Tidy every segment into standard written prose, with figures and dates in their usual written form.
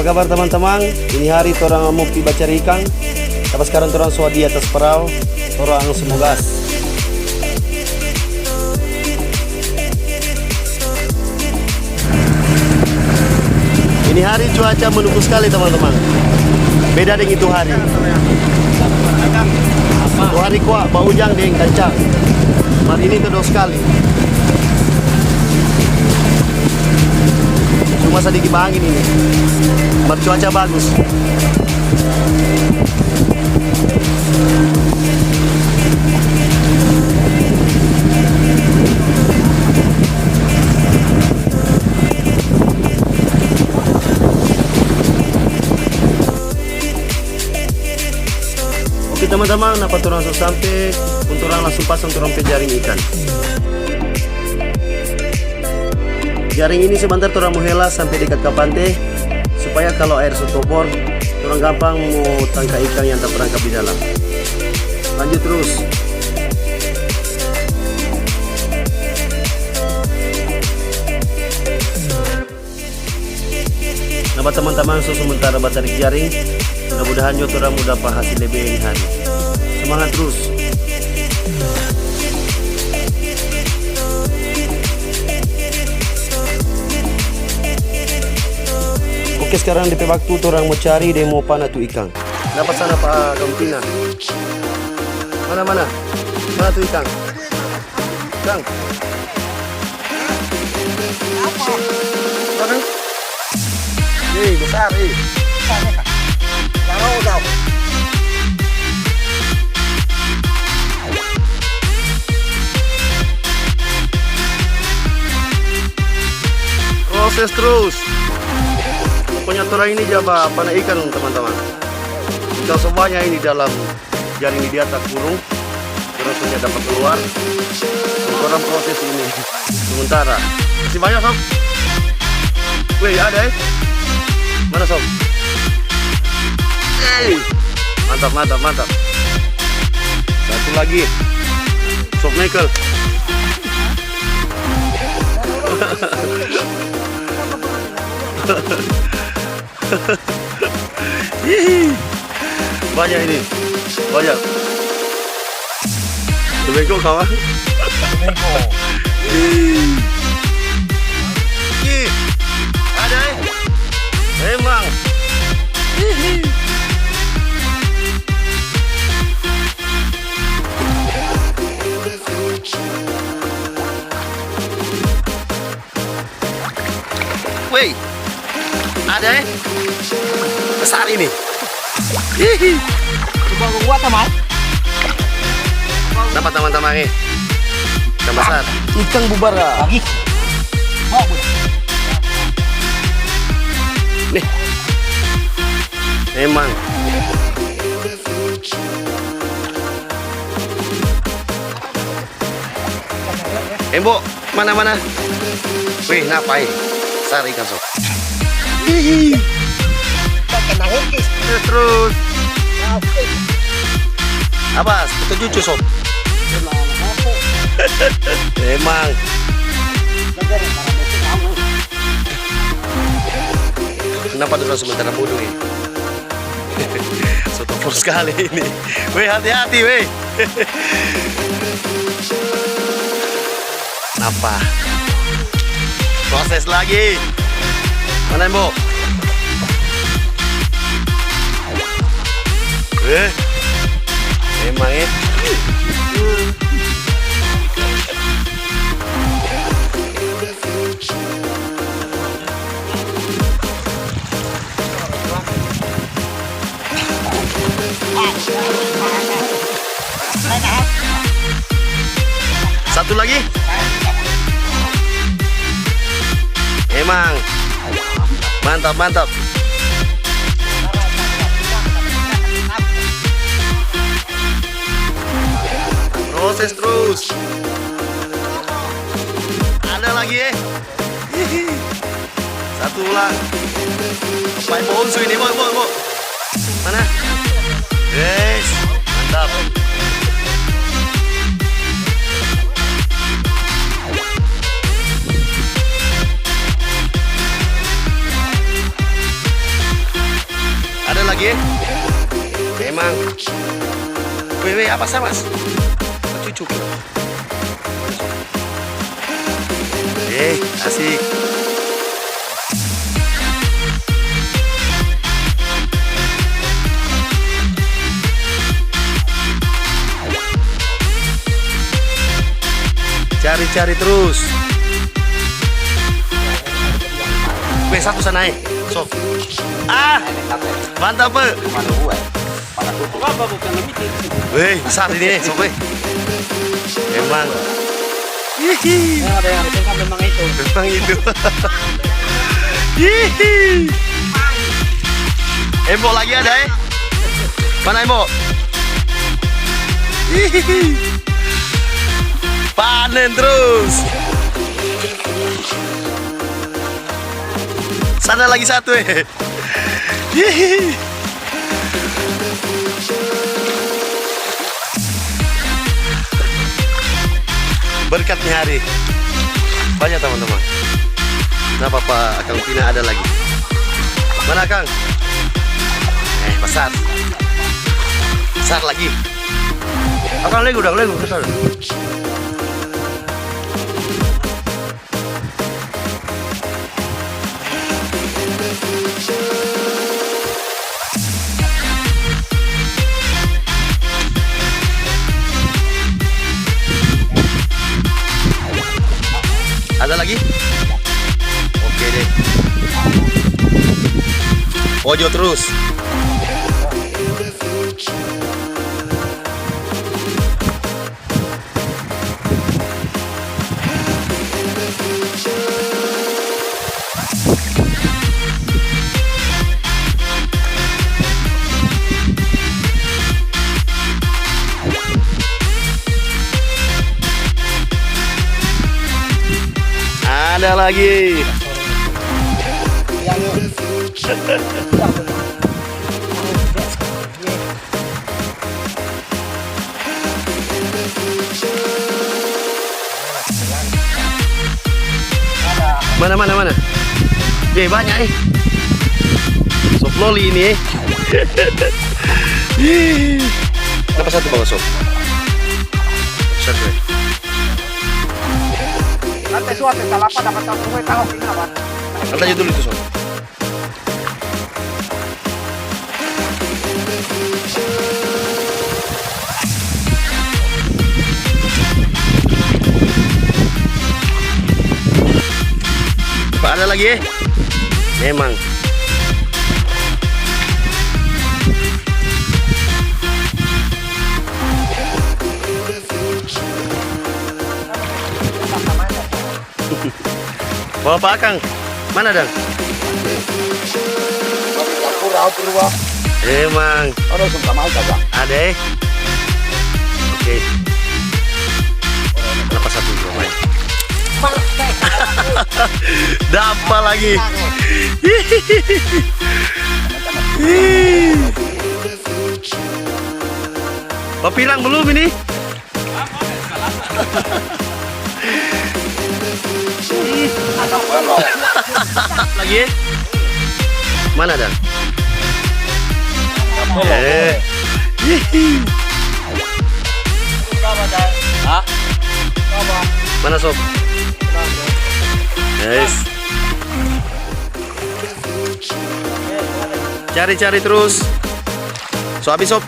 kabar teman-teman? Ini hari torang mau pi baca ikan. Tapi sekarang torang sudah di atas perahu. Torang semogas. Ini hari cuaca mendukung sekali teman-teman. Beda dengan itu hari. Itu hari kuat, bau hujan deng kencang. Hari ini kedua sekali. Cuma sedikit angin ini. Cuaca bagus. Oke teman-teman, dapat orang sampai untuk orang langsung pasang orang jaring ikan. Jaring ini sebentar orang mau hela sampai dekat ke pantai supaya kalau air setobor orang gampang mau tangkap ikan yang terperangkap di dalam. Lanjut terus. Nah teman-teman, sementara tarik jaring, mudah-mudahan orang mudah dapat hasil lebih ini hari. Semangat terus. Oke, sekarang DP waktu orang mau cari dia mau panah tuh ikan. Dapat sana Pak Kampina. Mana tuh ikan? Kang. Apa? Besar, Taruh. Proses terus. Pokoknya orang ini jaba panah ikan teman-teman. Ikan semuanya ini dalam jaring di atas kurung. Terus punya dapat keluar. Orang proses ini sementara. Masih banyak sob. Wih ada Mana sob? Mantap. Satu lagi. Sob Michael. Banyak ini. Banyak. Beko kawan. Ada memang. Wih, ada besar ini. Coba gua teman. Dapat teman-teman ikan besar. Ikan bubar Lagi. Nih. Emang. Embo, mana? Wih, ngapain? Besar ikan sob. Terus. Abas, betul cucu sob. Emang. Kenapa dulu sementara bodoh ini? Sotopor sekali ini. Weh, hati-hati weh. Apa? Proses lagi. Mana Mbok? Emang satu lagi. Emang mantap. Proses terus. Ada lagi satu lah. Pakai pohon ini Bo. Mana? Yes, mantap. lagi. Memang. Weh, apa sih mas? Cucuk. Asik. Cari terus. Weh, satu sana Sob. Mantap, Pe. Weh, besar ini, Sob. Emang. Hihi. Memang itu. Hihi. Embok lagi ada, Mana embok? Hihi. Panen terus. Sana lagi satu, Hihi. Berkatnya hari banyak teman-teman. Nah Papa Akang Pina ada lagi. Mana Kang? Besar lagi. Akang lego besar. Ada lagi? Oke deh. Ojo terus. Ada lagi. Mana? Banyak Sob loli ini. Dapat satu bawa Sob. Satu. Nanti suatu salapa dapat tahu tahu kenapa. Katanya dulu itu Sob. Pak ada lagi Memang. Bawa Pak Akang. Mana Dang? Emang. Ada Oke. Kenapa satu main? Dapat lagi. Papilang belum ini? Lagi? Mana Dan? Mana Sob? Yes. Cari terus. So habis Sob.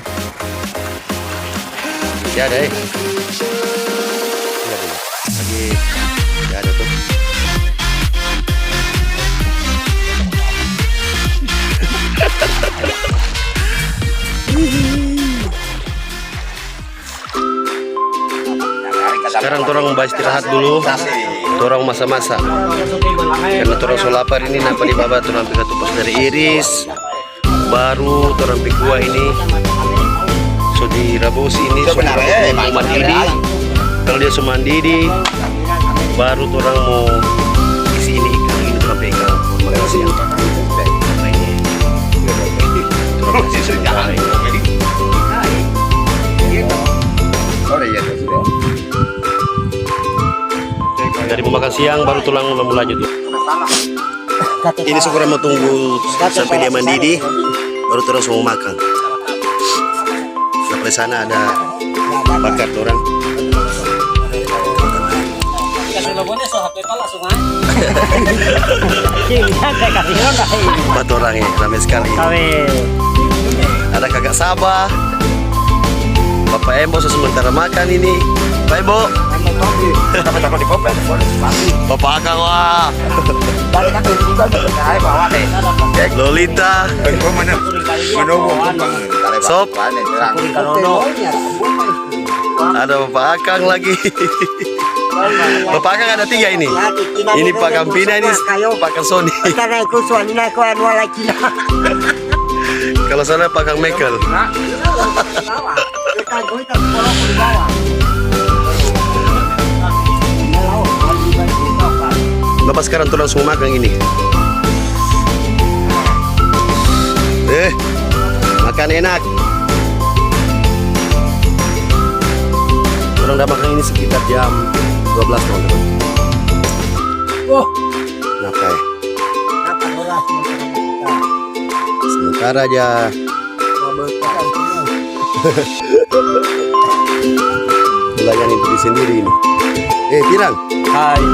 Ya ada lagi. Ya ada tuh. Sekarang orang mau istirahat dulu. Orang masa-masa. Karena orang so lapar ini napa di bawah orang ambil tupas dari iris. Baru orang ambil kuah ini. So direbus ini sudah mandidi. Kalau dia sudah mandidi, baru orang mau isi ini ikan ini orang pegang. Makasih ya. Dari pemakan siang baru tulang mulai lanjut. Ini syukur mau tunggu sampai dia mendidih. baru terus mau makan. Sampai sana ada bakar orang. Empat orang ya, ramai sekali. Ada kakak Sabah, Bapak Embo sementara makan ini. Pak Embo, Bapak Akang wah, Lolita, Sob, ada Bapak Akang lagi. Bapak Akang ada 3 ini. Ini Pak Kampina, ini Pak Kang Sony. Kalau sana Pak Kang Mekel. Bapak sekarang tuh langsung makan ini. Makan enak. Orang udah makan ini sekitar jam 12 teman-teman. Nakai. Sementara aja. Layanin diri sendiri ini. Pirang. Hai.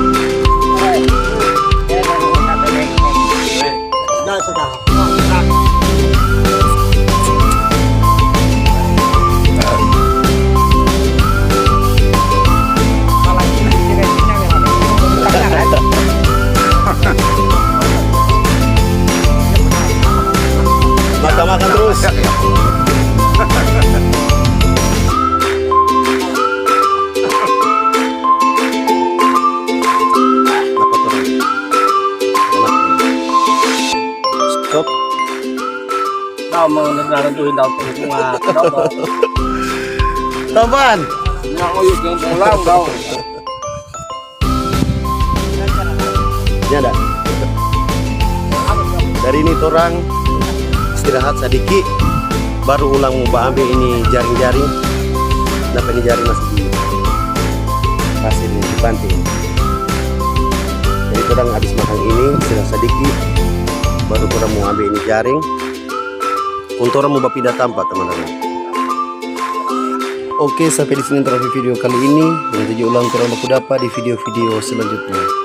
Makan terus. Stop. Tao mau nentuin daun bunga. Tampan. Yang uyuk yang pulang daun. Ini ada. Dari ini orang istirahat sedikit, baru ulang mau ambil ini jaring-jaring. Kenapa ini jaring masih di pasir ini, di pantai. Jadi orang habis makan ini istirahat sedikit, baru orang mau ambil ini jaring. Untuk orang mau pindah tempat teman-teman. Oke, sampai di sini terakhir video kali ini. Nanti ulang orang baku dapat di video-video selanjutnya.